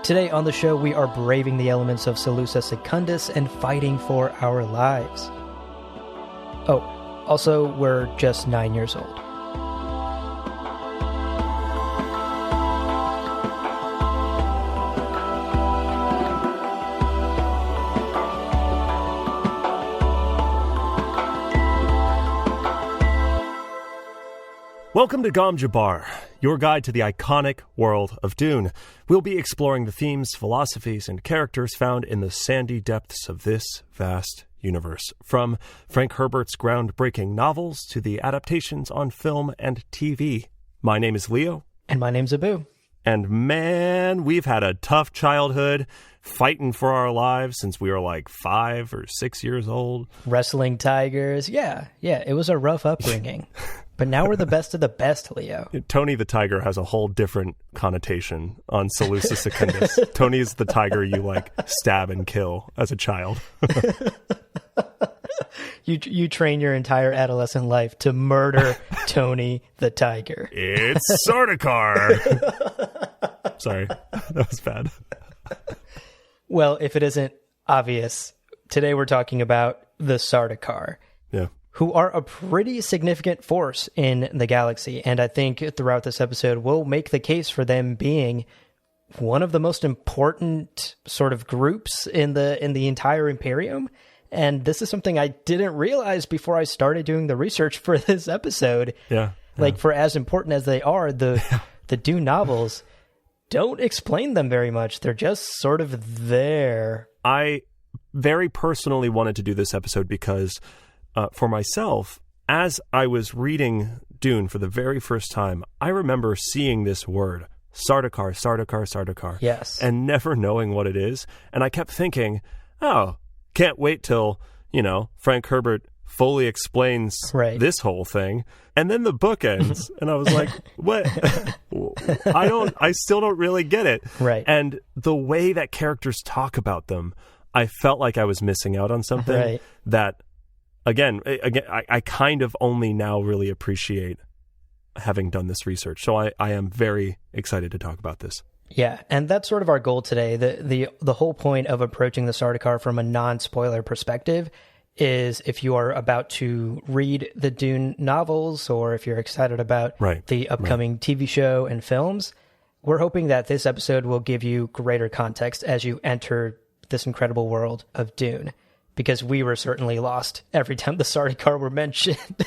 Today on the show, we are braving the elements of Salusa Secundus and fighting for our lives. Oh, also, we're just 9 years old. Welcome to Gom Jabbar, your guide to the iconic world of Dune. We'll be exploring the themes, philosophies, and characters found in the sandy depths of this vast universe. From Frank Herbert's groundbreaking novels to the adaptations on film and TV. My name is Leo. And my name's Abu. And man, we've had a tough childhood, fighting for our lives since we were like 5 or 6 years old. Wrestling tigers. Yeah, it was a rough upbringing. But now we're the best of the best, Leo. Tony the Tiger has a whole different connotation on Salusa Secundus. Tony is the tiger you, like, stab and kill as a child. You train your entire adolescent life to murder Tony the Tiger. It's Sardaukar! Sorry, that was bad. Well, if it isn't obvious, today we're talking about the Sardaukar. Yeah. Who are a pretty significant force in the galaxy. And I think throughout this episode, we'll make the case for them being one of the most important sort of groups in the entire Imperium. And this is something I didn't realize before I started doing the research for this episode. Yeah. Like, for as important as they are, the Dune novels don't explain them very much. They're just sort of there. I very personally wanted to do this episode because for myself, as I was reading Dune for the very first time, I remember seeing this word, Sardaukar, Sardaukar, Sardaukar. Yes. And never knowing what it is. And I kept thinking, oh, can't wait till, Frank Herbert fully explains this whole thing. And then the book ends. And I was like, what? I still don't really get it. Right. And the way that characters talk about them, I felt like I was missing out on something that, Again, I kind of only now really appreciate having done this research. So I am very excited to talk about this. Yeah, and that's sort of our goal today. The whole point of approaching the Sardaukar from a non-spoiler perspective is if you are about to read the Dune novels or if you're excited about the upcoming TV show and films, we're hoping that this episode will give you greater context as you enter this incredible world of Dune. Because we were certainly lost every time the Sardaukar were mentioned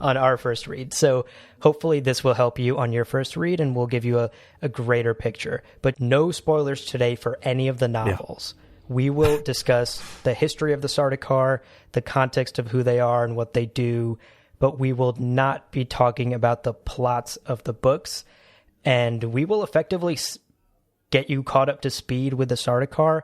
on our first read. So hopefully this will help you on your first read and will give you a greater picture. But no spoilers today for any of the novels. Yeah. We will discuss the history of the Sardaukar, the context of who they are and what they do, but we will not be talking about the plots of the books. And we will effectively get you caught up to speed with the Sardaukar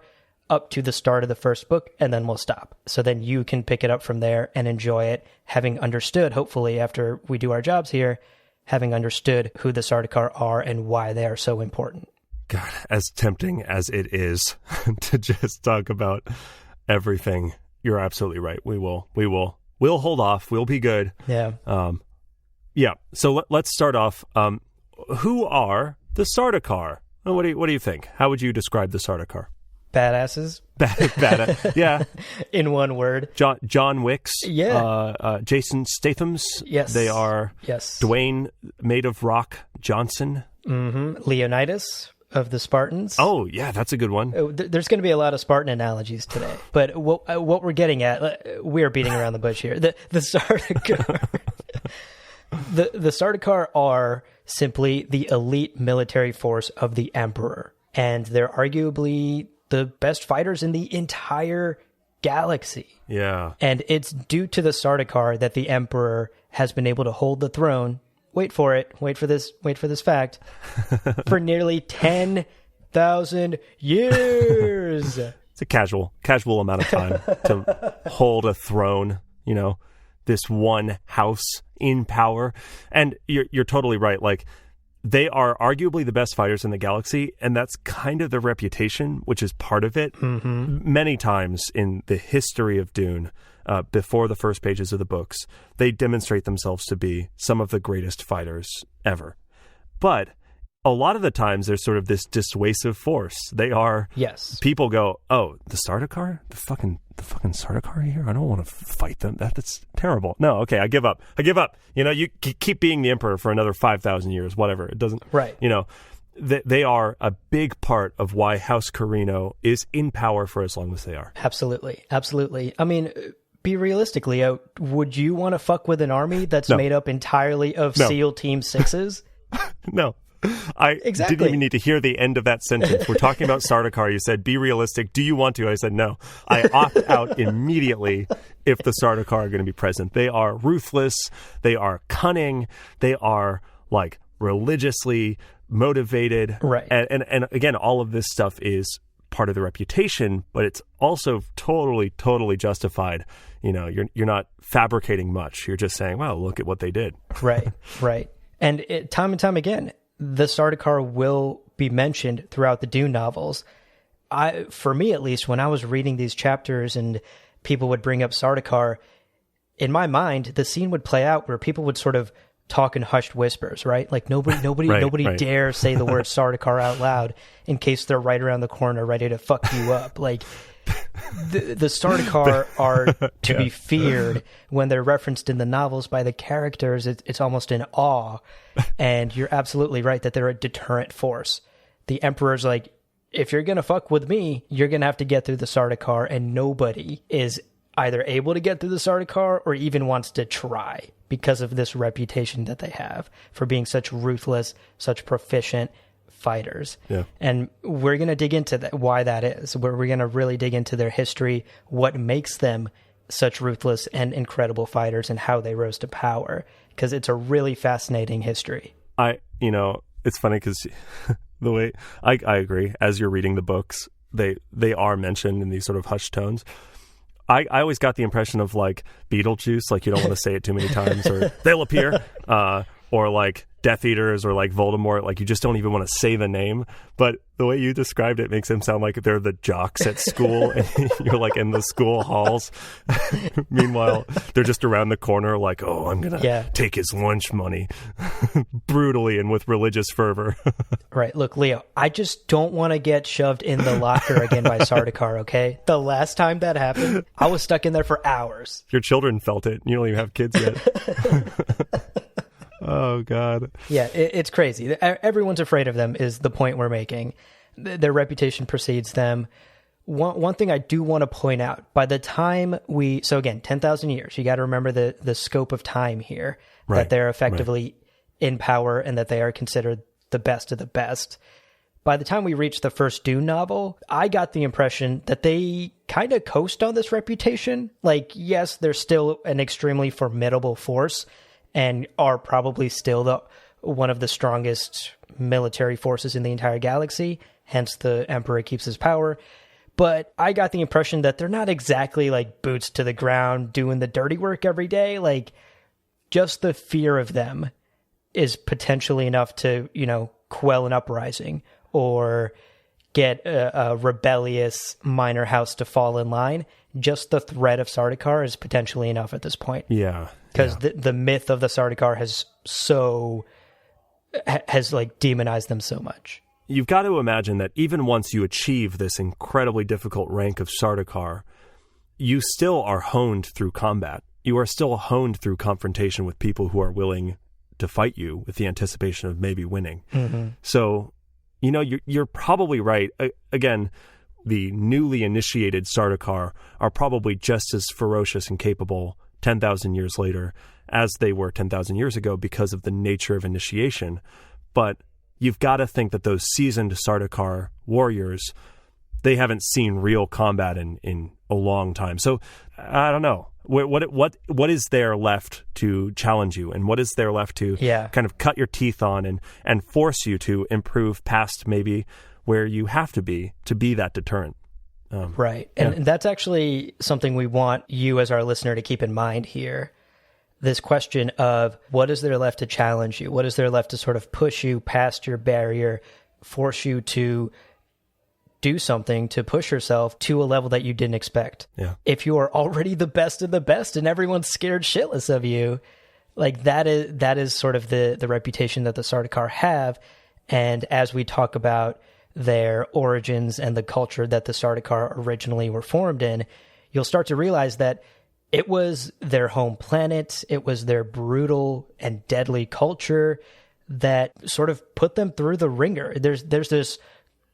up to the start of the first book, and then we'll stop. So then you can pick it up from there and enjoy it, having understood, hopefully, after we do our jobs here, having understood who the Sardaukar are and why they are so important. God, as tempting as it is to just talk about everything, you're absolutely right. We'll hold off. We'll be good. Yeah. So let's start off. Who are the Sardaukar? What do you think? How would you describe the Sardaukar? Badasses. Bad. Yeah. In one word. John Wick's. Yeah. Jason Statham's. Yes. They are. Yes. Dwayne Made of Rock Johnson. Mm-hmm. Leonidas of the Spartans. Oh, yeah, that's a good one. There's going to be a lot of Spartan analogies today. But what we're getting at, we're beating around the bush here. The Sardaukar. the Sardaukar are simply the elite military force of the Emperor. And they're arguably the best fighters in the entire galaxy. Yeah. And it's due to the Sardaukar that the Emperor has been able to hold the throne. Wait for it. Wait for this fact. For nearly 10,000 years. It's a casual amount of time to hold a throne, this one house in power. And you're totally right. Like, they are arguably the best fighters in the galaxy, and that's kind of their reputation, which is part of it. Mm-hmm. Many times in the history of Dune, before the first pages of the books, they demonstrate themselves to be some of the greatest fighters ever. But a lot of the times there's sort of this dissuasive force. They are, yes. People go, oh, the Sardaukar? The fucking Sardaukar here? I don't want to fight them. That's terrible. No, okay, I give up. You know, you keep being the emperor for another 5,000 years, whatever. It doesn't, right. You know, they are a big part of why House Carino is in power for as long as they are. Absolutely. I mean, be realistic, Leo. Would you want to fuck with an army that's made up entirely of SEAL Team 6s? No. I didn't even need to hear the end of that sentence. We're talking about Sardaukar. You said, be realistic. Do you want to? I said, no. I opt out immediately if the Sardaukar are going to be present. They are ruthless. They are cunning. They are like religiously motivated. Right. And again, all of this stuff is part of the reputation, but it's also totally justified. You know, you're not fabricating much. You're just saying, well, look at what they did. Right. And time and time again, the Sardaukar will be mentioned throughout the Dune novels. For me, at least, when I was reading these chapters and people would bring up Sardaukar, in my mind, the scene would play out where people would sort of talk in hushed whispers, right? Like nobody dare say the word Sardaukar out loud in case they're right around the corner ready to fuck you up. Like the Sardaukar are to be feared. When they're referenced in the novels by the characters, it's almost in awe. And you're absolutely right that they're a deterrent force. The Emperor's like, if you're going to fuck with me, you're going to have to get through the Sardaukar, and nobody is either able to get through the Sardaukar or even wants to try because of this reputation that they have for being such ruthless, such proficient fighters. Yeah. And we're going to dig into why that is. We're going to really dig into their history, what makes them such ruthless and incredible fighters, and how they rose to power, because it's a really fascinating history. It's funny because the way I agree, as you're reading the books, they are mentioned in these sort of hushed tones. I always got the impression of like Beetlejuice, like you don't want to say it too many times, or they'll appear, or like Death Eaters, or like Voldemort, like you just don't even want to say the name. But the way you described it makes them sound like they're the jocks at school, and you're like in the school halls. Meanwhile, they're just around the corner like, oh, I'm going to take his lunch money brutally and with religious fervor. Right. Look, Leo, I just don't want to get shoved in the locker again by Sardaukar, okay? The last time that happened, I was stuck in there for hours. Your children felt it. You don't even have kids yet. Oh, God. Yeah, it's crazy. Everyone's afraid of them is the point we're making. Their reputation precedes them. One thing I do want to point out, by the time so again, 10,000 years, you got to remember the scope of time here, that they're effectively in power and that they are considered the best of the best. By the time we reach the first Dune novel, I got the impression that they kind of coast on this reputation. Like, yes, they're still an extremely formidable force, and are probably still one of the strongest military forces in the entire galaxy. Hence, the Emperor keeps his power. But I got the impression that they're not exactly like boots to the ground doing the dirty work every day. Like, just the fear of them is potentially enough to, quell an uprising or get a rebellious minor house to fall in line. Just the threat of Sardaukar is potentially enough at this point. Yeah. Because the myth of the Sardaukar has like demonized them so much. You've got to imagine that even once you achieve this incredibly difficult rank of Sardaukar, you still are honed through combat. You are still honed through confrontation with people who are willing to fight you with the anticipation of maybe winning. Mm-hmm. So, you're probably right. Again, the newly initiated Sardaukar are probably just as ferocious and capable 10,000 years later as they were 10,000 years ago because of the nature of initiation. But you've got to think that those seasoned Sardaukar warriors, they haven't seen real combat in a long time. So I don't know. What is there left to challenge you, and what is there left to kind of cut your teeth on and force you to improve past maybe where you have to be that deterrent? Right. And that's actually something we want you as our listener to keep in mind here. This question of what is there left to challenge you? What is there left to sort of push you past your barrier, force you to do something, to push yourself to a level that you didn't expect? Yeah. If you are already the best of the best and everyone's scared shitless of you, like that is sort of the reputation that the Sardaukar have. And as we talk about their origins and the culture that the Sardaukar originally were formed in, you'll start to realize that it was their home planet, it was their brutal and deadly culture that sort of put them through the ringer. There's this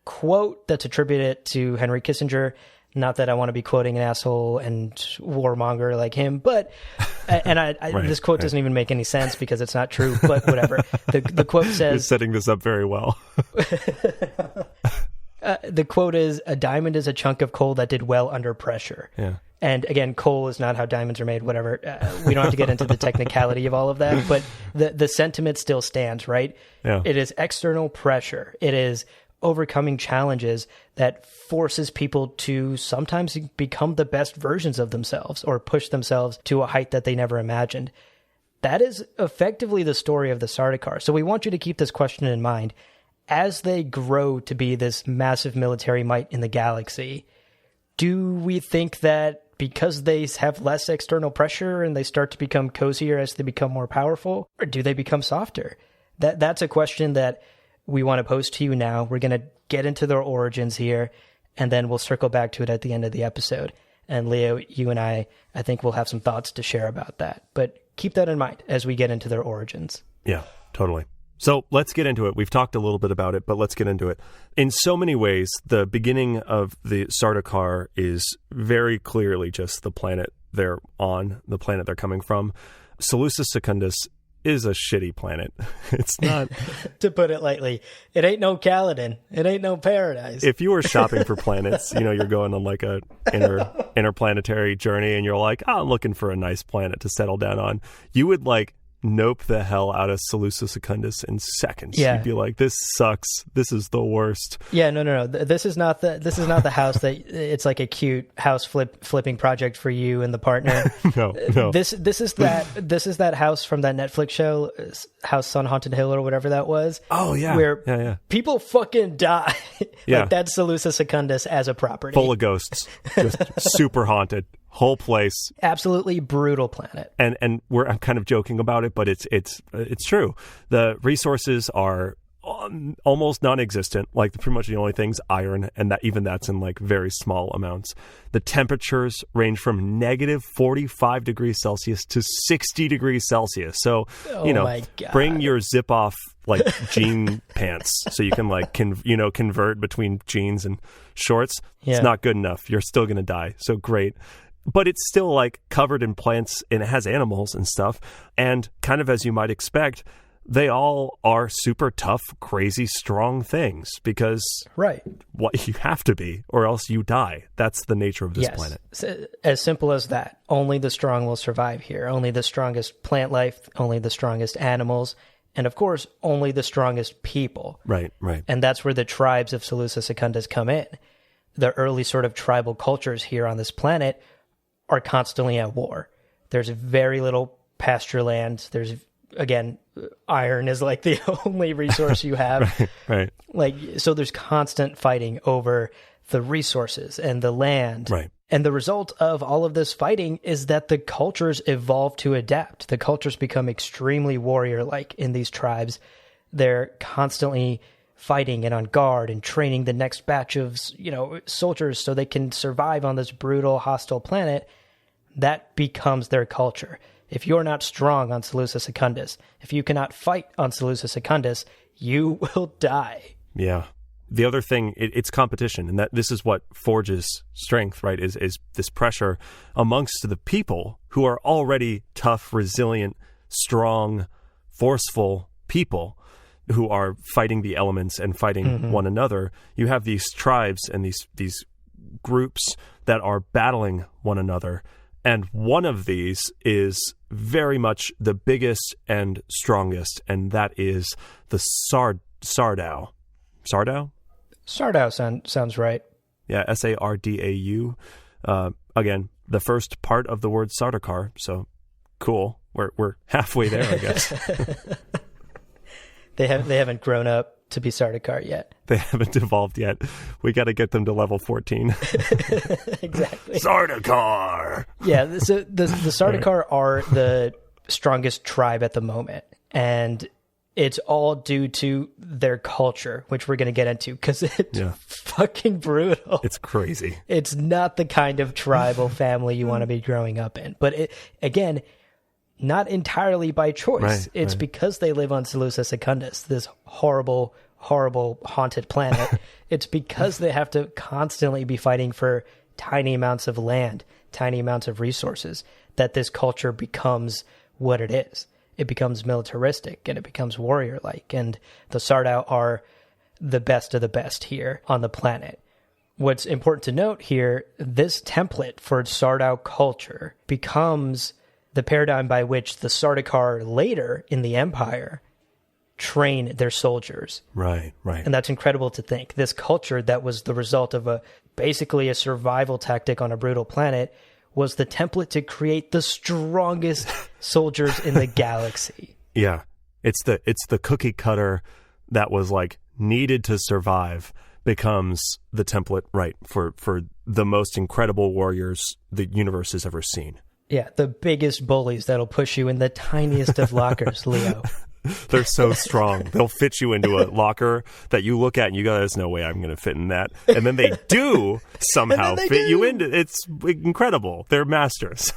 quote that's attributed to Henry Kissinger. Not that I want to be quoting an asshole and warmonger like him, but this quote doesn't even make any sense because it's not true, but whatever. The quote says... You're setting this up very well. The quote is, "A diamond is a chunk of coal that did well under pressure." Yeah. And again, coal is not how diamonds are made, whatever. We don't have to get into the technicality of all of that, but the sentiment still stands, right? Yeah. It is external pressure. It is overcoming challenges that forces people to sometimes become the best versions of themselves or push themselves to a height that they never imagined. That is effectively the story of the Sardaukar. So we want you to keep this question in mind. As they grow to be this massive military might in the galaxy, do we think that because they have less external pressure and they start to become cozier as they become more powerful, or do they become softer? That's a question that we want to pose to you now. We're going to get into their origins here, and then we'll circle back to it at the end of the episode. And Leo, you and I think we'll have some thoughts to share about that. But keep that in mind as we get into their origins. Yeah, totally. So let's get into it. We've talked a little bit about it, but let's get into it. In so many ways, the beginning of the Sardaukar is very clearly just the planet they're on, the planet they're coming from. Seleucus Secundus is a shitty planet. It's not... To put it lightly, it ain't no Caladan. It ain't no paradise. If you were shopping for planets, you're going on like a interplanetary journey and you're like, I'm looking for a nice planet to settle down on. You would nope the hell out of Seleucus Secundus in seconds. Yeah. You'd be like, this sucks. This is the worst. Yeah, no. This is not the house that it's like a cute house flipping project for you and the partner. No. This is that house from that Netflix show, House on Haunted Hill or whatever that was. Oh yeah. Where people fucking die. Yeah. That's Seleucus Secundus as a property. Full of ghosts. Just super haunted. Whole place. Absolutely brutal planet. And I'm kind of joking about it, but it's true. The resources are almost non-existent. Pretty much the only thing's iron, and that's in very small amounts. The temperatures range from negative 45 degrees Celsius to 60 degrees Celsius. So, my God. Bring your zip off jean pants so you can convert between jeans and shorts. Yeah. It's not good enough. You're still going to die. So great. But it's still covered in plants and it has animals and stuff. And kind of as you might expect, they all are super tough, crazy, strong things because what you have to be or else you die. That's the nature of this planet. So, as simple as that. Only the strong will survive here. Only the strongest plant life, only the strongest animals, and of course, only the strongest people. Right. And that's where the tribes of Seleucus Secundus come in. The early sort of tribal cultures here on this planet are constantly at war. There's very little pasture land. There's, again, iron is the only resource you have. Right. So there's constant fighting over the resources and the land. Right. And the result of all of this fighting is that the cultures evolve to adapt. The cultures become extremely warrior-like in these tribes. They're constantly fighting and on guard and training the next batch of, soldiers so they can survive on this brutal, hostile planet. That becomes their culture. If you're not strong on Seleucus Secundus, if you cannot fight on Seleucus Secundus, you will die. Yeah. The other thing, it's competition, and that this is what forges strength, right, is this pressure amongst the people who are already tough, resilient, strong, forceful people who are fighting the elements and fighting one another. You have these tribes and these groups that are battling one another. And one of these is very much the biggest and strongest, and that is the Sardau. Sardau? Sardau sounds right. Yeah, Sardau. Again, the first part of the word Sardaukar, so cool. We're halfway there, I guess. They haven't grown up to be Sardaukar yet. They haven't evolved yet. We got to get them to level 14. Exactly. Sardaukar! Yeah, so the Sardaukar are the strongest tribe at the moment. And it's all due to their culture, which we're going to get into because it's fucking brutal. It's crazy. It's not the kind of tribal family you want to be growing up in. But again, not entirely by choice. Right, it's because they live on Seleucia Secundus, this horrible, horrible haunted planet. It's because they have to constantly be fighting for tiny amounts of land, tiny amounts of resources, that this culture becomes what it is. It becomes militaristic and it becomes warrior-like. And the Sardau are the best of the best here on the planet. What's important to note here, this template for Sardau culture becomes the paradigm by which the Sardaukar later in the Empire train their soldiers. Right, right. And that's incredible to think. This culture that was the result of basically a survival tactic on a brutal planet was the template to create the strongest soldiers in the galaxy. Yeah. It's the cookie cutter that was like needed to survive becomes the template, right, for the most incredible warriors the universe has ever seen. Yeah, the biggest bullies that'll push you in the tiniest of lockers, Leo. They're so strong. They'll fit you into a locker that you look at and you go, there's no way I'm going to fit in that. And then they do somehow fit you into it. It's incredible. They're masters.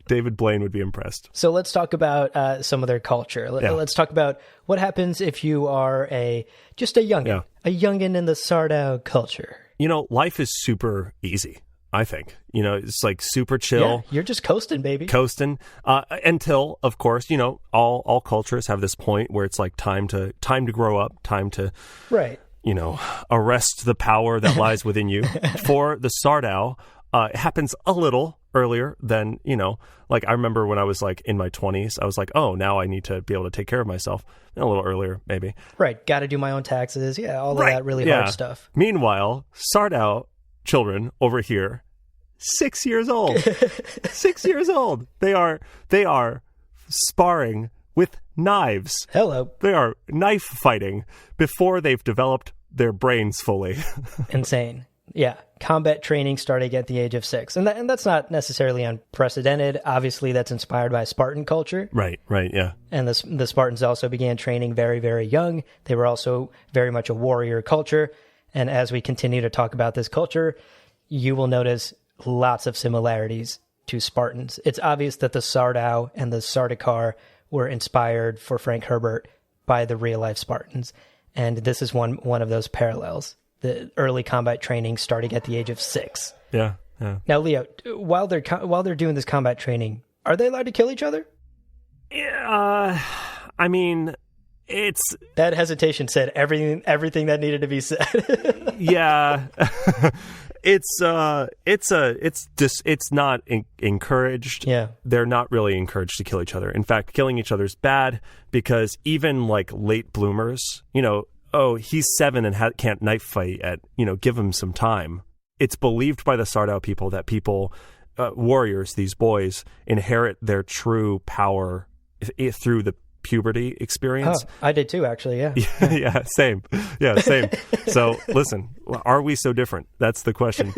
David Blaine would be impressed. So let's talk about some of their culture. Let's talk about what happens if you are just a youngin', a youngin' in the Sardau culture. You know, life is super easy. I think, it's like super chill. Yeah, you're just coasting, baby. Coasting until, of course, all cultures have this point where it's like time to grow up, time to, right, arrest the power that lies within you. For the Sardau, it happens a little earlier than, like I remember when I was like in my 20s, I was like, oh, now I need to be able to take care of myself. A little earlier, maybe. Right, got to do my own taxes. Yeah, all of that really hard stuff. Meanwhile, Sardau children over here, 6 years old. 6 years old. They are sparring with knives. Hello. They are knife fighting before they've developed their brains fully. Insane. Yeah. Combat training starting at the age of 6. And that's not necessarily unprecedented. Obviously, that's inspired by Spartan culture. Right, yeah. And the Spartans also began training very, very young. They were also very much a warrior culture. And as we continue to talk about this culture, you will notice lots of similarities to Spartans. It's obvious that the Sardau and the Sardaukar were inspired for Frank Herbert by the real-life Spartans. And this is one of those parallels. The early combat training starting at the age of 6. Yeah. Now, Leo, while they're doing this combat training, are they allowed to kill each other? Yeah, I mean... That hesitation said everything that needed to be said. Yeah. It's not encouraged. Yeah. They're not really encouraged to kill each other. In fact, killing each other is bad because even like late bloomers, he's 7 and can't knife fight give him some time. It's believed by the Sardau people that warriors, these boys, inherit their true power through the puberty experience. Oh, I did too, actually. Yeah. Yeah, same. So listen, are we so different? That's the question.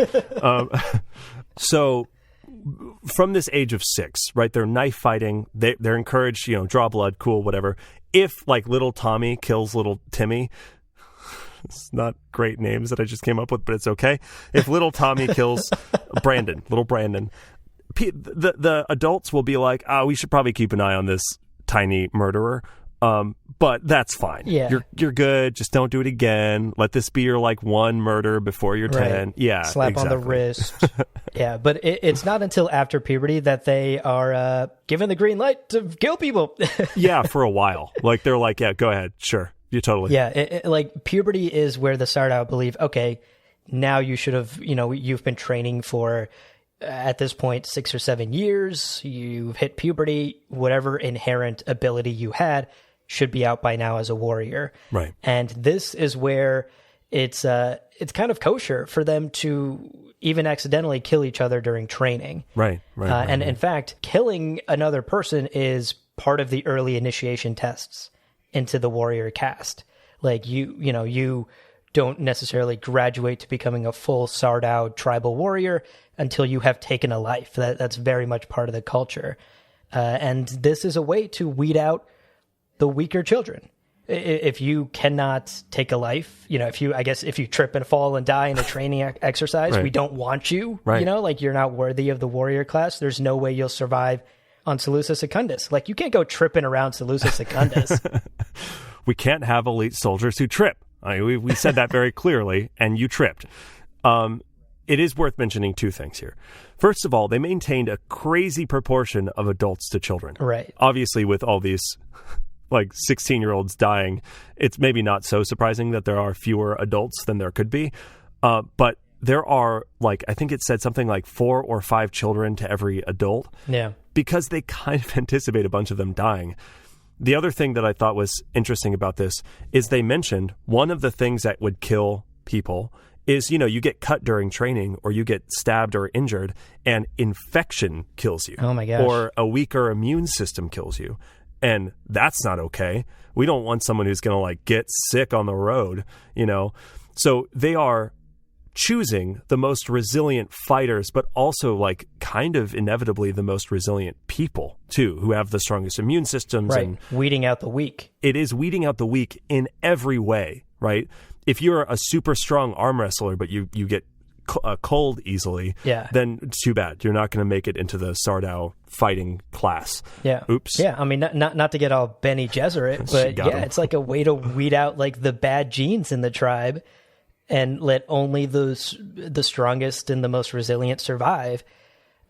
So from this age of 6, right, they're knife fighting. They're encouraged, draw blood, cool, whatever. If like little Tommy kills little Timmy, it's not great names that I just came up with, but it's okay. If little Tommy kills little Brandon, the adults will be like, we should probably keep an eye on this tiny murderer, but that's fine. Yeah, you're good. Just don't do it again. Let this be your like one murder before you're 10. Right. Yeah, slap exactly. on the wrist. Yeah, but it's not until after puberty that they are given the green light to kill people. Yeah, for a while, like they're like, yeah, go ahead, sure, you totally. Yeah, like puberty is where the Sardau believe, okay, now you should have, you've been training for. At this point, 6 or 7 years, you've hit puberty, whatever inherent ability you had should be out by now as a warrior. Right. And this is where it's kind of kosher for them to even accidentally kill each other during training. Right. And in fact, killing another person is part of the early initiation tests into the warrior caste. Like you don't necessarily graduate to becoming a full Sardau tribal warrior until you have taken a life. That's very much part of the culture. And this is a way to weed out the weaker children. If you cannot take a life, if you trip and fall and die in a training exercise, Right. we don't want you, Right. like you're not worthy of the warrior class. There's no way you'll survive on Seleucia Secundus. Like you can't go tripping around Seleucia Secundus. We can't have elite soldiers who trip. We said that very clearly, and you tripped. It is worth mentioning two things here. First of all, they maintained a crazy proportion of adults to children. Right. Obviously, with all these 16-year-olds dying, it's maybe not so surprising that there are fewer adults than there could be. But there are, I think it said something like 4 or 5 children to every adult. Yeah. Because they kind of anticipate a bunch of them dying. The other thing that I thought was interesting about this is they mentioned one of the things that would kill people is, you get cut during training or you get stabbed or injured and infection kills you. Oh my gosh. Or a weaker immune system kills you. And that's not okay. We don't want someone who's going to get sick on the road, So they are choosing the most resilient fighters, but also kind of inevitably the most resilient people too, who have the strongest immune systems. Right. And weeding out the weak. it is weeding out the weak in every way, right? If you're a super strong arm wrestler, but you get cold easily, then it's too bad. You're not going to make it into the Sardau fighting class. Yeah. Oops. Yeah. I mean, not to get all Benny Gesserit, but it's like a way to weed out the bad genes in the tribe and let only the strongest and the most resilient survive.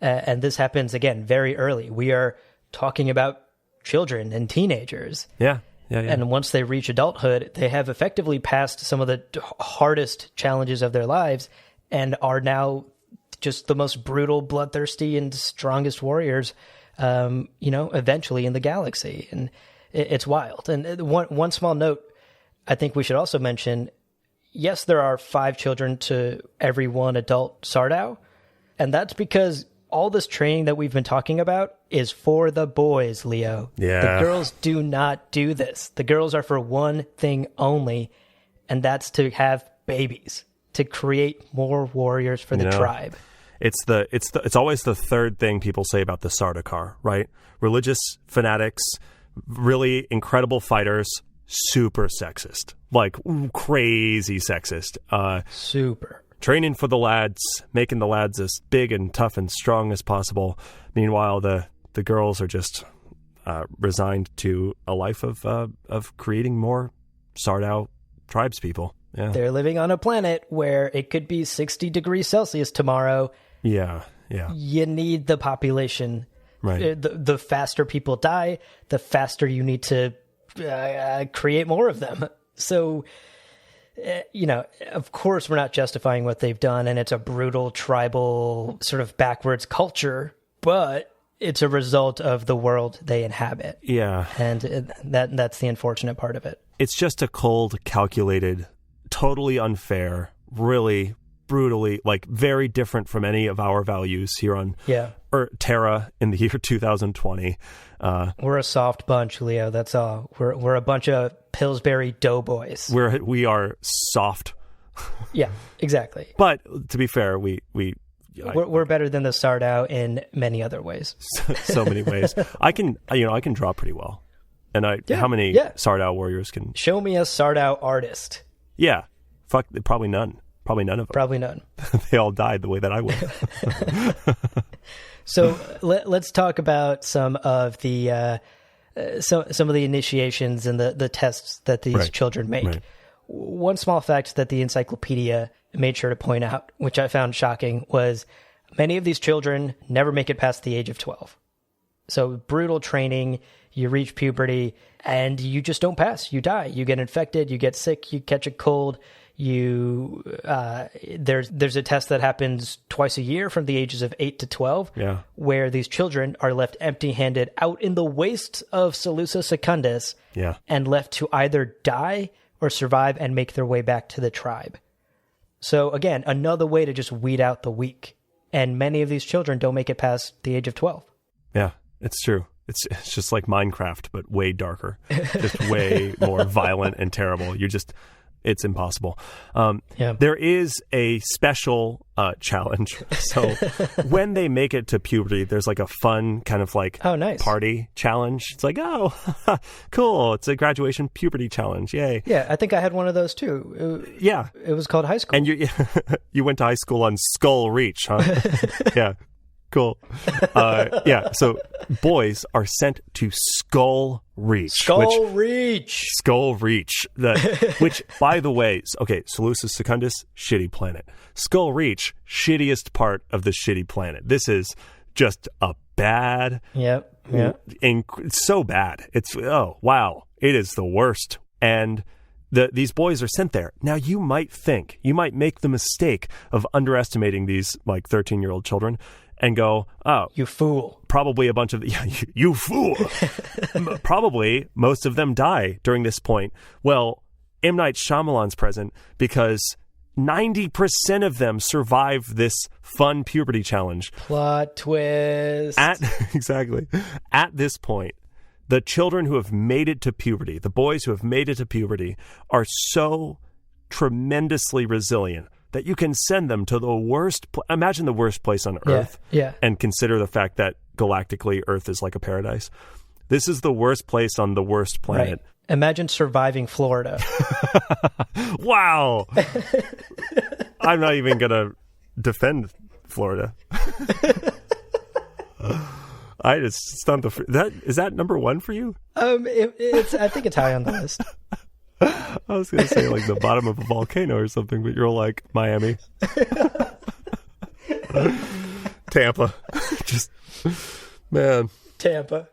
And this happens, again, very early. We are talking about children and teenagers. Yeah. And once they reach adulthood, they have effectively passed some of the hardest challenges of their lives and are now just the most brutal, bloodthirsty, and strongest warriors, eventually in the galaxy. And it's wild. And one small note I think we should also mention, yes, there are 5 children to every 1 adult Sardau, and that's because all this training that we've been talking about is for the boys, Leo. Yeah. The girls do not do this. The girls are for one thing only, and that's to have babies, to create more warriors for the tribe. It's always the third thing people say about the Sardaukar, right? Religious fanatics, really incredible fighters, super sexist, crazy sexist. Super. Training for the lads, making the lads as big and tough and strong as possible. Meanwhile, the girls are just resigned to a life of creating more Sardau tribespeople. Yeah. They're living on a planet where it could be 60 degrees Celsius tomorrow. Yeah. You need the population. Right. The faster people die, the faster you need to create more of them. So, of course, we're not justifying what they've done, and it's a brutal, tribal, sort of backwards culture, but it's a result of the world they inhabit. Yeah. And that's the unfortunate part of it. It's just a cold, calculated, totally unfair, really brutally, very different from any of our values here on Terra in the year 2020. We're a soft bunch, Leo. That's all. We're a bunch of Pillsbury doughboys. We are soft. Yeah, exactly. But to be fair, we're better than the Sardau in many other ways. So many ways. I can draw pretty well. And how many Sardau warriors can show me a Sardau artist? Yeah. Fuck, probably none. Probably none of them. Probably none. They all died the way that I would. So let's talk about some of the initiations and the tests that these children make. Right. One small fact that the encyclopedia made sure to point out, which I found shocking, was many of these children never make it past the age of 12. So brutal training, you reach puberty, and you just don't pass. You die. You get infected. You get sick. You catch a cold. There's a test that happens twice a year from the ages of 8 to 12, where these children are left empty-handed out in the wastes of Seleucia Secundus, and left to either die or survive and make their way back to the tribe. So again, another way to just weed out the weak. And many of these children don't make it past the age of 12. Yeah, it's true. It's just like Minecraft, but way darker, just way more violent and terrible. You're just it's impossible. Yeah. There is a special challenge. So when they make it to puberty, there's like a fun kind of like nice. party challenge. It's like, oh, cool. It's a graduation puberty challenge. Yay. Yeah, I think I had one of those too. It was called high school. And you went to high school on Skull Reach, huh? Yeah. Cool. So boys are sent to Skull Reach. Skull Reach, which, by the way, okay, Seleucus Secundus, shitty planet. Skull Reach, shittiest part of the shitty planet. This is just a bad... Yep. So bad. It's, oh, wow. It is the worst. And... These boys are sent there. Now, you might make the mistake of underestimating these, like, 13-year-old children and go, oh. You fool. Probably a bunch of, you fool. Probably most of them die during this point. Well, M. Night Shyamalan's present because 90% of them survive this fun puberty challenge. Plot twist. Exactly. At this point, the children who have made it to puberty, the boys who have made it to puberty, are so tremendously resilient that you can send them to the worst... Imagine the worst place on Earth. Yeah. And consider the fact that galactically Earth is like a paradise. This is the worst place on the worst planet. Right. Imagine surviving Florida. Wow. I'm not even going to defend Florida. I just stumped is that number one for you? It's I think it's high on the list. I was going to say like the bottom of a volcano or something, but you're like Miami, Tampa, just man. Tampa.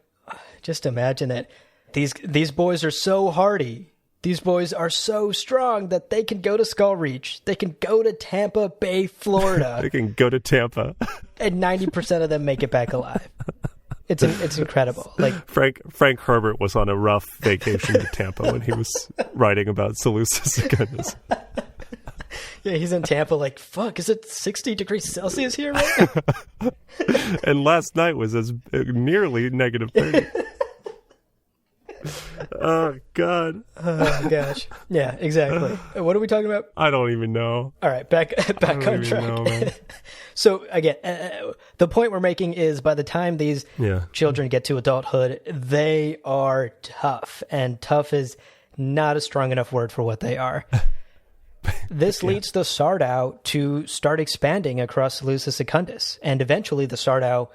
Just imagine it. These boys are so hardy. These boys are so strong that they can go to Skull Reach. They can go to Tampa Bay, Florida. They can go to Tampa, and 90% of them make it back alive. It's incredible. Like Frank Herbert was on a rough vacation to Tampa when he was writing about Seleucus Secundus. Yeah, he's in Tampa like, fuck, is it 60 degrees Celsius here right now? And last night was as nearly negative 30. Oh, God. Oh, gosh. Yeah, exactly. What are we talking about? I don't even know. All right, back on track. Know, so, again, the point we're making is by the time these children get to adulthood, they are tough. And tough is not a strong enough word for what they are. This leads the Sardau to start expanding across Seleucus Secundus. And eventually the Sardau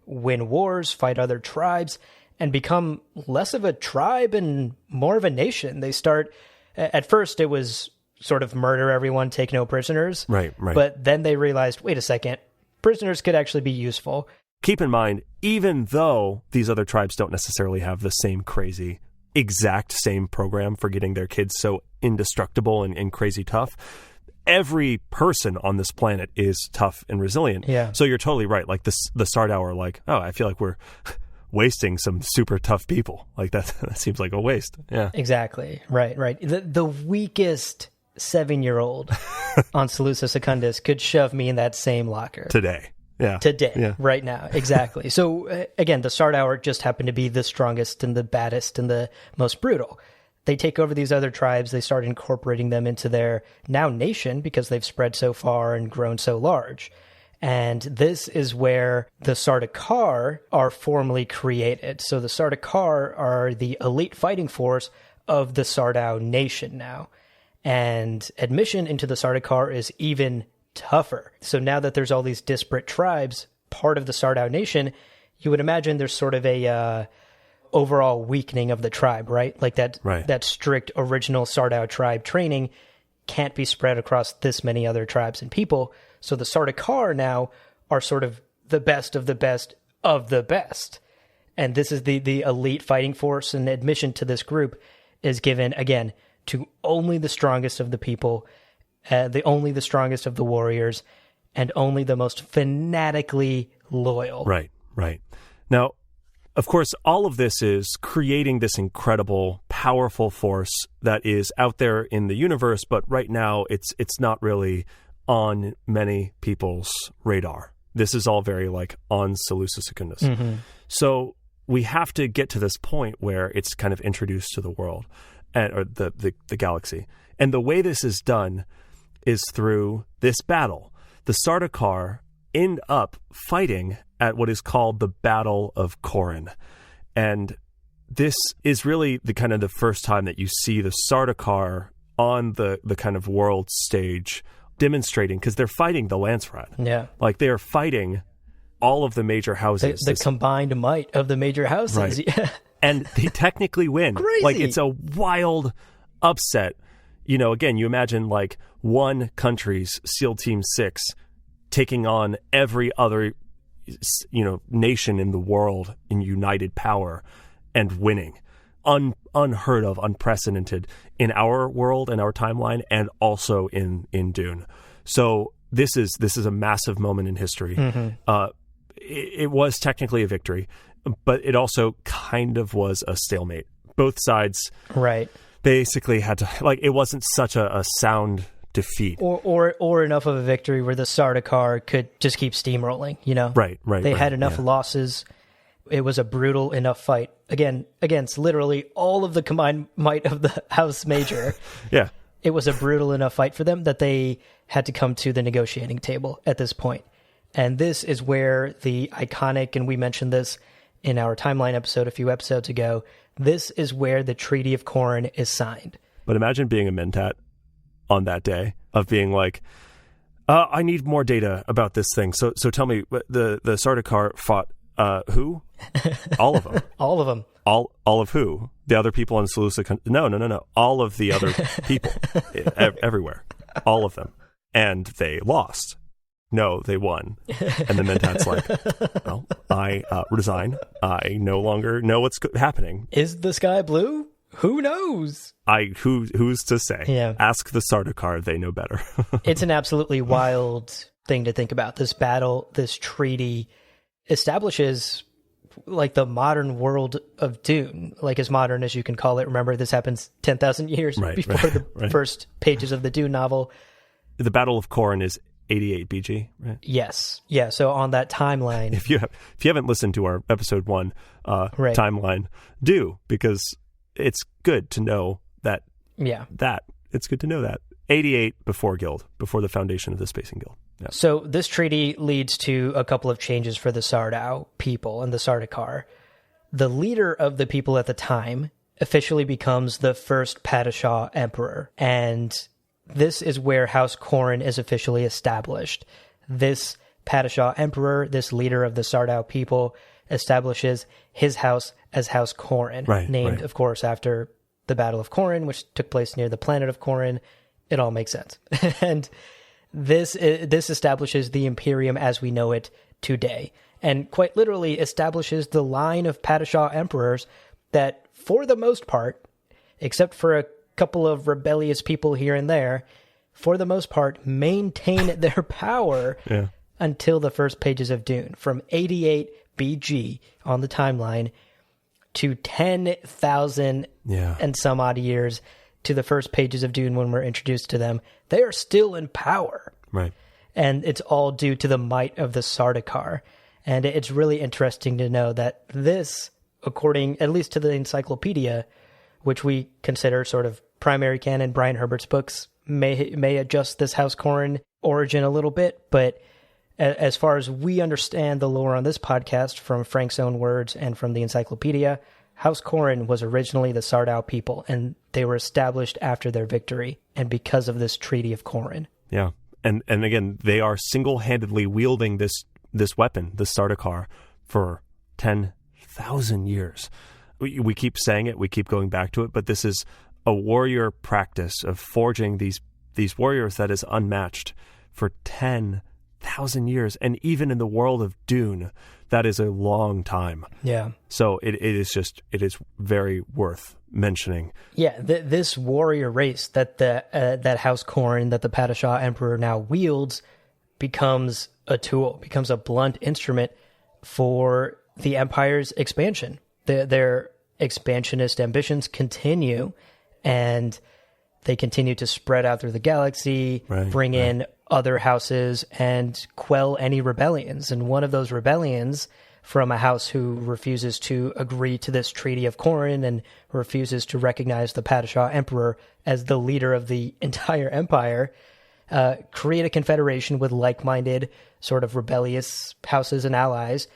win wars, fight other tribes, and become less of a tribe and more of a nation. They start, at first it was sort of murder everyone, take no prisoners. Right. But then they realized, wait a second, prisoners could actually be useful. Keep in mind, even though these other tribes don't necessarily have the same crazy, exact same program for getting their kids so indestructible and crazy tough, every person on this planet is tough and resilient. Yeah. So you're totally right. Like the Sardau are like, oh, I feel like we're wasting some super tough people. Like that seems like a waste. Yeah. Exactly. Right. The weakest 7-year-old on Seleucus Secundus could shove me in that same locker. Today. Right now. Exactly. So again, the Sardau just happen to be the strongest and the baddest and the most brutal. They take over these other tribes. They start incorporating them into their now nation because they've spread so far and grown so large. And this is where the Sardaukar are formally created. So the Sardaukar are the elite fighting force of the Sardau nation now. And admission into the Sardaukar is even tougher. So now that there's all these disparate tribes, part of the Sardau nation, you would imagine there's sort of a overall weakening of the tribe, right? Like that strict original Sardau tribe training can't be spread across this many other tribes and people. So the Sardaukar now are sort of the best of the best of the best. And this is the elite fighting force, and admission to this group is given, again, to only the strongest of the people, only the strongest of the warriors, and only the most fanatically loyal. Right. Now, of course, all of this is creating this incredible, powerful force that is out there in the universe, but right now it's not really on many people's radar. This is all very like on Seleucus Secundus. Mm-hmm. So we have to get to this point where it's kind of introduced to the world or the galaxy. And the way this is done is through this battle. The Sardaukar end up fighting at what is called the Battle of Corin. And this is really the first time that you see the Sardaukar on the kind of world stage demonstrating, because they're fighting the Landsraad. Yeah. Like, they are fighting all of the major houses. The combined might of the major houses. Right. Yeah. And they technically win. Crazy. Like, it's a wild upset. You know, again, you imagine like one country's SEAL Team 6 taking on every other, nation in the world in united power and winning. Unheard of, unprecedented in our world and our timeline, and also in Dune. So this is a massive moment in history. Mm-hmm. It was technically a victory, but it also kind of was a stalemate. Both sides, right, basically had to, like, it wasn't such a sound defeat, or enough of a victory where the Sardaukar could just keep steamrolling. Right. They had enough losses. It was a brutal enough fight, again, against literally all of the combined might of the House Major. Yeah. It was a brutal enough fight for them that they had to come to the negotiating table at this point. And this is where the iconic, and we mentioned this in our timeline episode a few episodes ago, this is where the Treaty of Corin is signed. But imagine being a Mentat on that day, of being like, I need more data about this thing. So tell me, the Sardaukar fought who? All of them. All of them. All of who? The other people in Seleucia? No. All of the other people everywhere. All of them. And they lost. No, they won. And the Mentat's like, well, I resign. I no longer know what's happening. Is the sky blue? Who knows? Who's to say? Yeah. Ask the Sardaukar, they know better. It's an absolutely wild thing to think about. This battle, this treaty establishes like the modern world of Dune, like as modern as you can call it. Remember, this happens 10,000 years before the first pages of the Dune novel. The Battle of Corin is 88 BG, right? Yes. Yeah. So on that timeline, if you haven't listened to our episode 1 timeline, do, because it's good to know that. Yeah. It's good to know that 88 before the foundation of the Spacing Guild. Yeah. So this treaty leads to a couple of changes for the Sardau people and the Sardaukar. The leader of the people at the time officially becomes the first Padishah emperor, and this is where House Corin is officially established. This Padishah emperor, this leader of the Sardau people, establishes his house as House Corin, named, of course, after the Battle of Corin, which took place near the planet of Corin. It all makes sense. And this establishes the Imperium as we know it today, and quite literally establishes the line of Padishah emperors that, for the most part, except for a couple of rebellious people here and there, for the most part, maintain their power until the first pages of Dune. From 88 BG on the timeline to 10,000 and some odd years to the first pages of Dune when we're introduced to them, they are still in power. Right. And it's all due to the might of the Sardaukar. And it's really interesting to know that this, according at least to the encyclopedia, which we consider sort of primary canon, Brian Herbert's books may adjust this House Corin origin a little bit, but as far as we understand the lore on this podcast from Frank's own words and from the encyclopedia, House Corin was originally the Sardau people, and they were established after their victory and because of this Treaty of Corin. Yeah. And again, they are single-handedly wielding this weapon, the Sardaukar, for 10,000 years. We keep saying it, we keep going back to it, but this is a warrior practice of forging these warriors that is unmatched for 10,000 years. And even in the world of Dune, that is a long time. Yeah. So it is very worth mentioning. Yeah, this warrior race that that House Corin, that the Padishah Emperor now wields, becomes a tool, becomes a blunt instrument for the Empire's expansion. Their expansionist ambitions continue, and they continue to spread out through the galaxy, bring in other houses, and quell any rebellions. And one of those rebellions, from a house who refuses to agree to this Treaty of Corinth and refuses to recognize the Padishah Emperor as the leader of the entire empire, create a confederation with like-minded, sort of rebellious houses and allies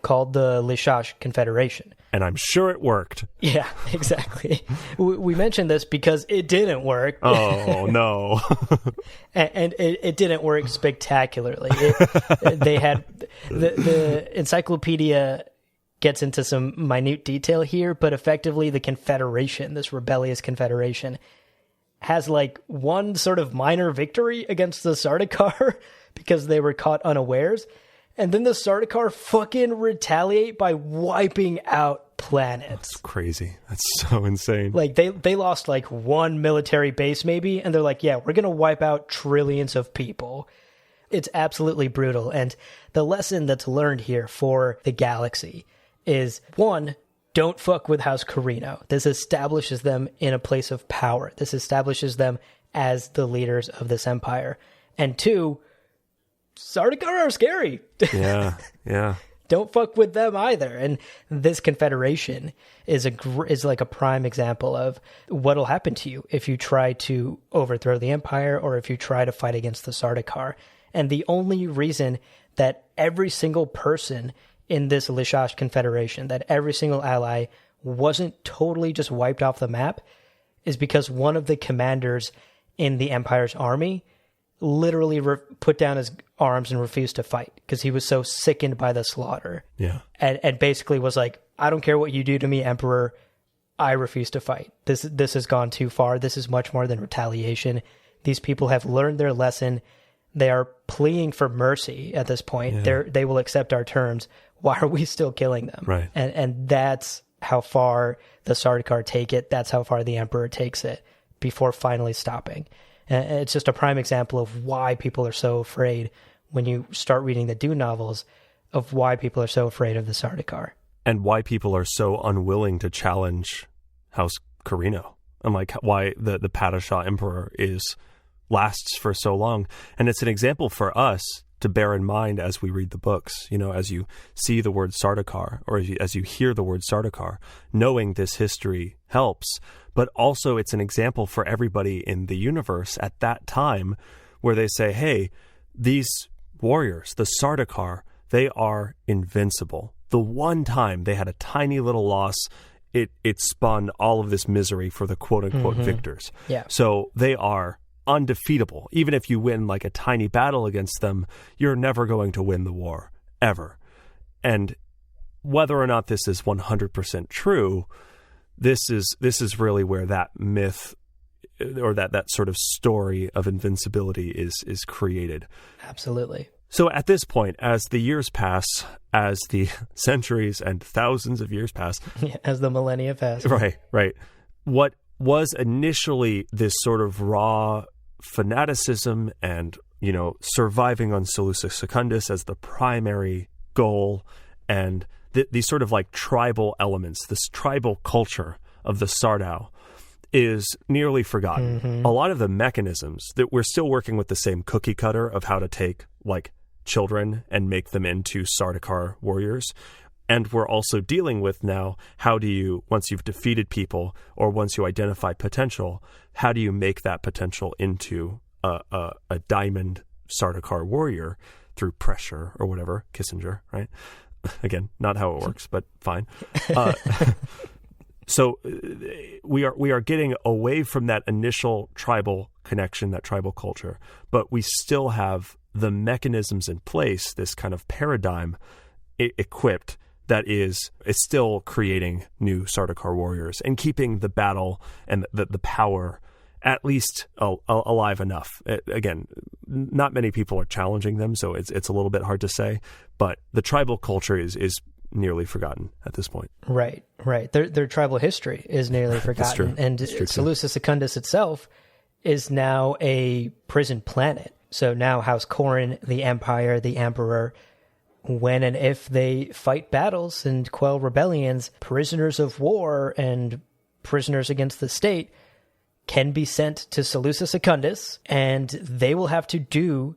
called the Lishash Confederation. And I'm sure it worked. Yeah, exactly. We mentioned this because it didn't work. Oh, no. and it didn't work spectacularly. They had the encyclopedia gets into some minute detail here, but effectively the confederation, this rebellious confederation, has like one sort of minor victory against the Sardaukar because they were caught unawares. And then the Sardaukar fucking retaliate by wiping out planets. That's crazy. That's so insane. Like, they lost, like, one military base, maybe, and they're like, yeah, we're going to wipe out trillions of people. It's absolutely brutal. And the lesson that's learned here for the galaxy is, one, don't fuck with House Carino. This establishes them in a place of power. This establishes them as the leaders of this empire. And two, Sardaukar are scary. Yeah. Don't fuck with them either. And this confederation is like a prime example of what'll happen to you if you try to overthrow the empire or if you try to fight against the Sardaukar. And the only reason that every single person in this Lishash confederation, that every single ally wasn't totally just wiped off the map, is because one of the commanders in the empire's army literally put down his arms and refused to fight because he was so sickened by the slaughter. Yeah. And basically was like, I don't care what you do to me, Emperor. I refuse to fight. This has gone too far. This is much more than retaliation. These people have learned their lesson. They are pleading for mercy at this point. Yeah. They will accept our terms. Why are we still killing them? Right. And that's how far the Sardaukar take it. That's how far the Emperor takes it before finally stopping. And it's just a prime example of why people are so afraid when you start reading the Dune novels, of why people are so afraid of the Sardaukar. And why people are so unwilling to challenge House Carino. And like why the Padishah Emperor lasts for so long. And it's an example for us to bear in mind as we read the books, you know, as you see the word Sardaukar or as you hear the word Sardaukar, knowing this history helps. But also it's an example for everybody in the universe at that time where they say, hey, these warriors, the Sardaukar, they are invincible. The one time they had a tiny little loss, it spun all of this misery for the quote-unquote victors. Yeah. So they are undefeatable. Even if you win like a tiny battle against them, you're never going to win the war, ever. And whether or not this is 100% true, this is really where that myth or that sort of story of invincibility is created. Absolutely. So at this point, as the years pass, as the centuries and thousands of years pass, as the millennia pass, right. What was initially this sort of raw fanaticism and, you know, surviving on Seleucus Secundus as the primary goal, and these sort of like tribal elements, this tribal culture of the Sardau, is nearly forgotten. A lot of the mechanisms that we're still working with the same cookie cutter of how to take like children and make them into Sardaukar warriors. And we're also dealing with now, how do you, once you've defeated people or once you identify potential, how do you make that potential into a diamond Sardaukar warrior through pressure or whatever, Kissinger, right? Again, not how it works, but fine. So we are getting away from that initial tribal connection, that tribal culture, but we still have the mechanisms in place, this kind of paradigm equipped that it's still creating new Sardaukar warriors and keeping the battle and the power at least alive enough. Again, not many people are challenging them, so it's a little bit hard to say, but the tribal culture is nearly forgotten at this point. Right. Their tribal history is nearly forgotten. And Seleucus Secundus itself is now a prison planet. So now House Corin, the Empire, the Emperor, when and if they fight battles and quell rebellions, prisoners of war and prisoners against the state can be sent to Seleucus Secundus, and they will have to do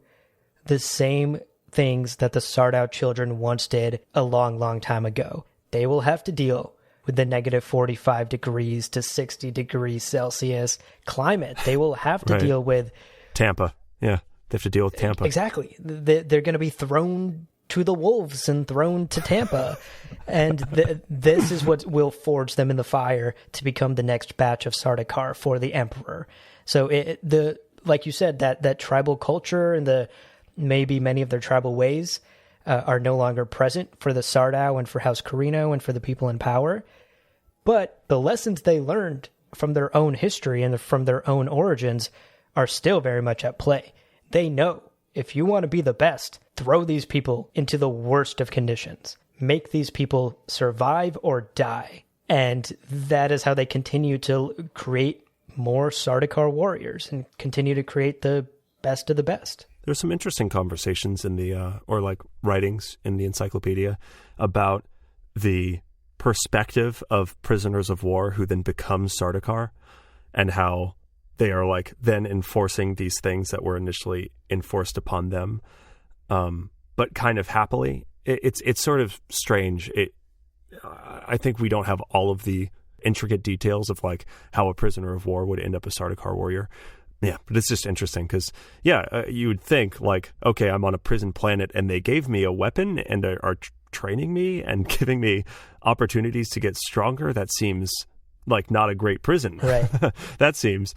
the same things that the Sardau children once did a long, long time ago. They will have to deal with the negative 45 degrees to 60 degrees Celsius climate. They will have to deal with Tampa. Yeah, they have to deal with Tampa. Exactly. They're going to be thrown to the wolves and thrown to Tampa. And this is what will forge them in the fire to become the next batch of Sardaukar for the Emperor. So like you said, that tribal culture and maybe many of their tribal ways are no longer present for the Sardau and for House Carino and for the people in power. But the lessons they learned from their own history and from their own origins are still very much at play. They know if you want to be the best, throw these people into the worst of conditions. Make these people survive or die. And that is how they continue to create more Sardaukar warriors and continue to create the best of the best. There's some interesting conversations in the, or like writings in the encyclopedia about the perspective of prisoners of war who then become Sardaukar and how they are like then enforcing these things that were initially enforced upon them, but kind of happily. It's sort of strange. I think we don't have all of the intricate details of like how a prisoner of war would end up a Sardaukar warrior. Yeah, but it's just interesting because, you would think like, okay, I'm on a prison planet and they gave me a weapon and are training me and giving me opportunities to get stronger. That seems like not a great prison. Right. That seems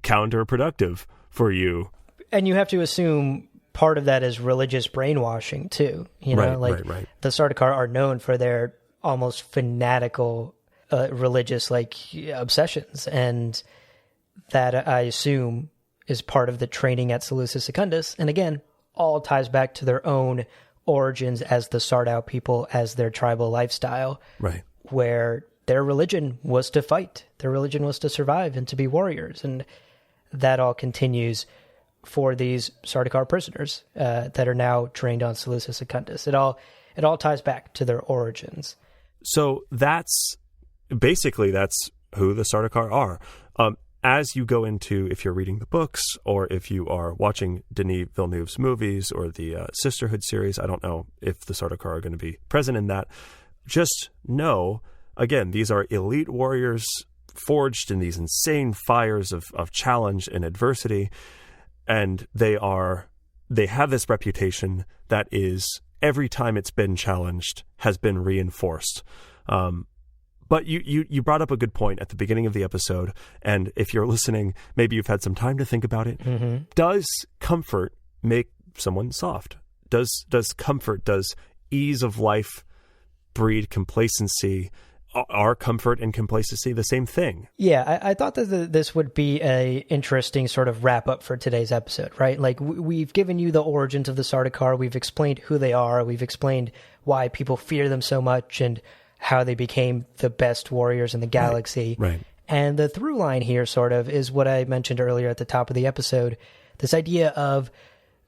counterproductive for you. And you have to assume part of that is religious brainwashing too. You know, right. The Sardaukar are known for their almost fanatical religious obsessions, and that I assume is part of the training at Seleucus Secundus. And again, all ties back to their own origins as the Sardau people, as their tribal lifestyle, right? Where their religion was to fight, their religion was to survive and to be warriors, and that all continues for these Sardaukar prisoners that are now trained on Seleucus Secundus. It all ties back to their origins. So that's who the Sardaukar are. As you go into, if you're reading the books or if you are watching Denis Villeneuve's movies or the Sisterhood series, I don't know if the Sardaukar are going to be present in that. Just know, again, these are elite warriors forged in these insane fires of challenge and adversity. And they have this reputation that is, every time it's been challenged, has been reinforced. But you brought up a good point at the beginning of the episode, and if you're listening, maybe you've had some time to think about it. Mm-hmm. Does comfort make someone soft? Does ease of life breed complacency? Are comfort and complacency the same thing? Yeah, I thought that this would be a interesting sort of wrap up for today's episode, right? Like we've given you the origins of the Sardaukar, we've explained who they are, we've explained why people fear them so much, and how they became the best warriors in the galaxy. Right. And the through line here sort of is what I mentioned earlier at the top of the episode, this idea of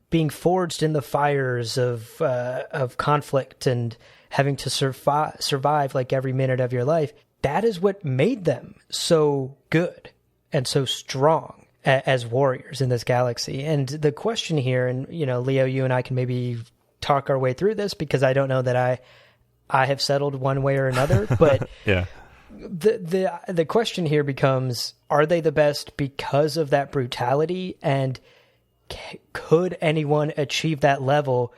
being forged in the fires of conflict and having to survive like every minute of your life. That is what made them so good and so strong as warriors in this galaxy. And the question here, and Leo, you and I can maybe talk our way through this, because I don't know that I have settled one way or another, but yeah. The question here becomes, are they the best because of that brutality? And could anyone achieve that level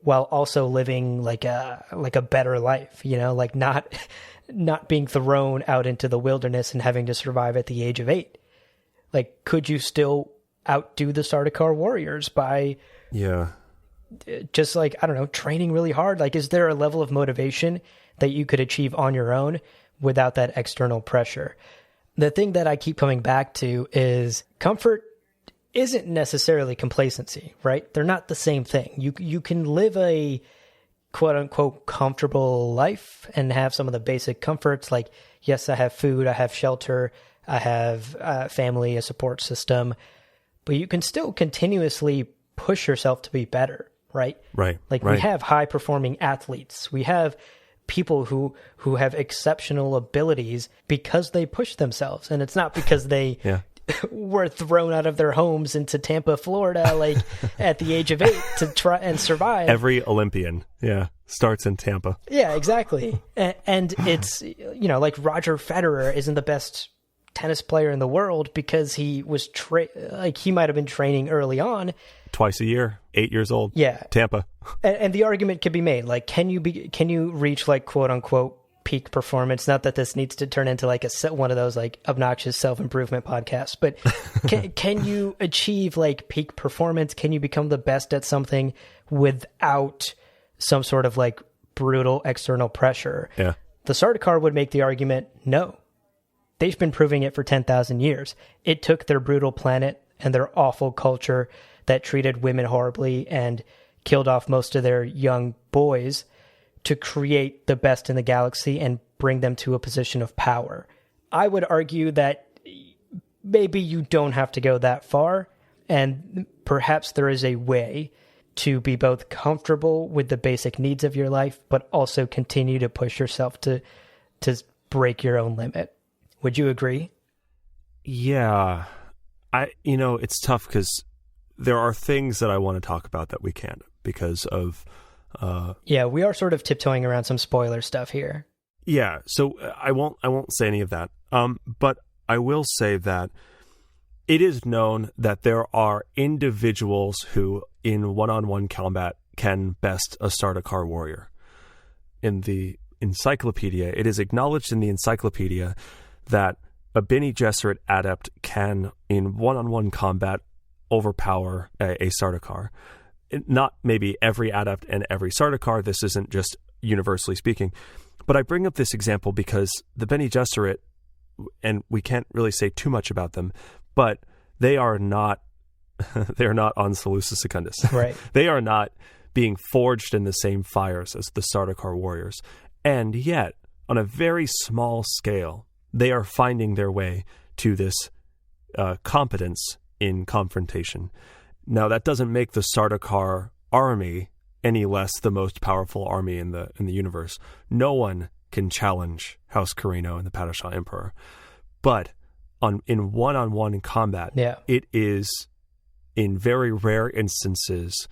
while also living like a better life, like not being thrown out into the wilderness and having to survive at the age of 8? Like, could you still outdo the Sardaukar warriors by just training really hard? Like, is there a level of motivation that you could achieve on your own without that external pressure? The thing that I keep coming back to is comfort isn't necessarily complacency, right? They're not the same thing. You can live a quote unquote comfortable life and have some of the basic comforts, like, yes, I have food, I have shelter, I have family, a support system, but you can still continuously push yourself to be better, right? Right. We have high performing athletes. We have people who have exceptional abilities because they push themselves, and it's not because they were thrown out of their homes into Tampa, Florida, like at the age of 8 to try and survive. Every Olympian, starts in Tampa. Yeah, exactly. And it's, like Roger Federer isn't the best tennis player in the world because he was he might have been training early on. Twice a year, 8 years old. Yeah. Tampa. And the argument could be made, like, can you reach like quote unquote peak performance? Not that this needs to turn into like one of those like obnoxious self-improvement podcasts, but can you achieve like peak performance? Can you become the best at something without some sort of like brutal external pressure? Yeah. The Sardaukar would make the argument, no. They've been proving it for 10,000 years. It took their brutal planet and their awful culture that treated women horribly and killed off most of their young boys to create the best in the galaxy and bring them to a position of power. I would argue that maybe you don't have to go that far, and perhaps there is a way to be both comfortable with the basic needs of your life, but also continue to push yourself to break your own limit. Would you agree? Yeah. It's tough because there are things that I want to talk about that we can't because of... we are sort of tiptoeing around some spoiler stuff here. Yeah, so I won't say any of that. But I will say that it is known that there are individuals who, in one-on-one combat, can best a Sardaukar warrior. In the encyclopedia, it is acknowledged in the encyclopedia that a Bene Gesserit adept can, in one-on-one combat, overpower a Sardaukar. Not maybe every adept and every Sardaukar. This isn't just universally speaking. But I bring up this example because the Bene Gesserit, and we can't really say too much about them, but they are not on Seleucus Secundus. Right. They are not being forged in the same fires as the Sardaukar warriors. And yet, on a very small scale, they are finding their way to this competence in confrontation. Now, that doesn't make the Sardaukar army any less the most powerful army in the universe. No one can challenge House Carino and the Padishah Emperor. But in one-on-one combat, it is, in very rare instances,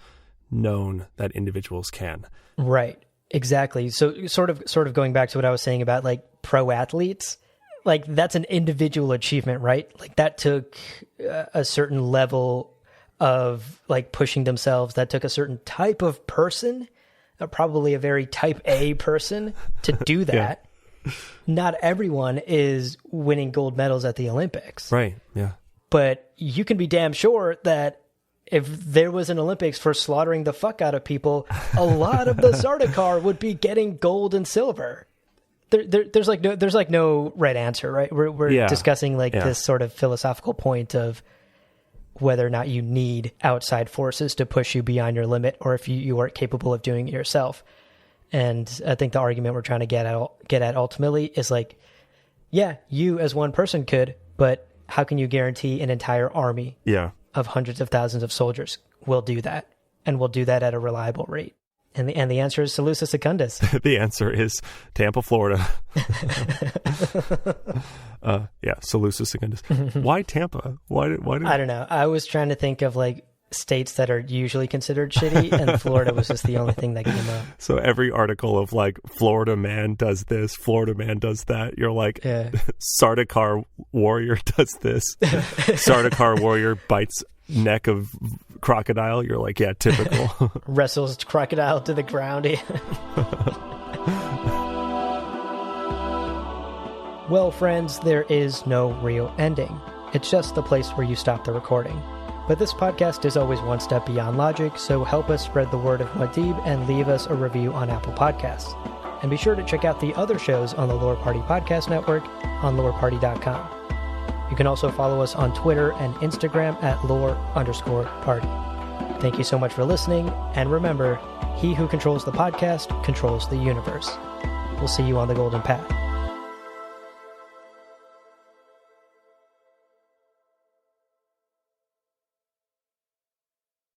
known that individuals can. Right. Exactly. So sort of going back to what I was saying about like pro athletes, like that's an individual achievement, right? Like that took a certain level of like pushing themselves. That took a certain type of person, probably a very type A person, to do that. Yeah. Not everyone is winning gold medals at the Olympics. Right, yeah. But you can be damn sure that if there was an Olympics for slaughtering the fuck out of people, a lot of the Sardaukar would be getting gold and silver. There's no right answer, right? We're discussing this sort of philosophical point of whether or not you need outside forces to push you beyond your limit, or if you aren't capable of doing it yourself. And I think the argument we're trying to get at ultimately is like, yeah, you as one person could, but how can you guarantee an entire army of hundreds of thousands of soldiers will do that, and will do that at a reliable rate? And the answer is Seleucus Secundus. The answer is Tampa, Florida. Seleucus Secundus. Why Tampa? Why I don't know. I was trying to think of like states that are usually considered shitty, and Florida was just the only thing that came up. So every article of like Florida man does this, Florida man does that, you're like, Sardaukar warrior does this, Sardaukar warrior bites neck of crocodile. You're like, yeah, typical. Wrestles crocodile to the ground. Well, friends, there is no real ending. It's just the place where you stop the recording. But this podcast is always one step beyond logic, so help us spread the word of Muad'Dib and leave us a review on Apple Podcasts. And be sure to check out the other shows on the Lore Party Podcast Network on loreparty.com. You can also follow us on Twitter and Instagram at lore_party. Thank you so much for listening, and remember, he who controls the podcast controls the universe. We'll see you on the Golden Path.